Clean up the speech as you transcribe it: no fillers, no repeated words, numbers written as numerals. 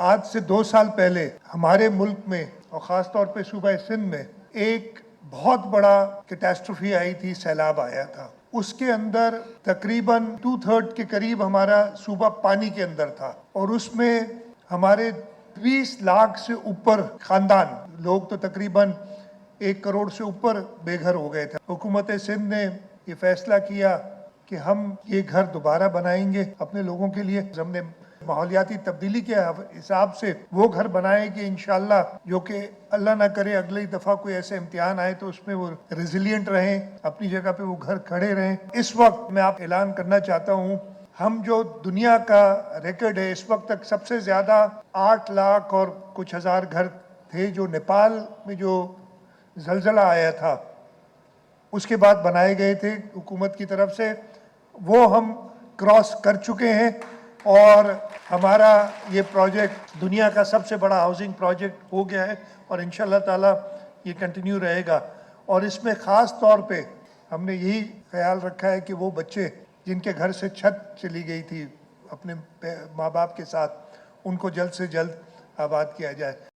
आज से 2 साल पहले हमारे मुल्क में और ख़ास तौर पे सूबा सिंध में एक बहुत बड़ा कैटास्ट्रोफी आई थी, सैलाब आया था। उसके अंदर तकरीबन 2/3 के करीब हमारा सूबा पानी के अंदर था और उसमें हमारे 20 लाख से ऊपर खानदान, लोग तो तकरीबन 1 करोड़ से ऊपर बेघर हो गए थे। हुकूमत सिंध ने ये फैसला किया कि हम ये घर दोबारा बनाएंगे अपने लोगों के लिए। हमने माहौलियाती तब्दीली के हिसाब से वो घर बनाए कि इंशाल्लाह, जो कि अल्लाह ना करे अगली दफ़ा कोई ऐसे इम्तिहान आए तो उसमें वो रेजिलियंट रहें, अपनी जगह पे वो घर खड़े रहें। इस वक्त मैं आप ऐलान करना चाहता हूँ, हम जो दुनिया का रिकॉर्ड है, इस वक्त तक सबसे ज़्यादा 8 लाख और कुछ हज़ार घर थे जो नेपाल में जो ज़लज़ला आया था उसके बाद बनाए गए थे हुकूमत की तरफ से, वो हम क्रॉस कर चुके हैं और हमारा ये प्रोजेक्ट दुनिया का सबसे बड़ा हाउसिंग प्रोजेक्ट हो गया है और इंशाल्लाह ताला ये कंटिन्यू रहेगा। और इसमें ख़ास तौर पे हमने यही ख्याल रखा है कि वो बच्चे जिनके घर से छत चली गई थी अपने माँ बाप के साथ, उनको जल्द से जल्द आबाद किया जाए।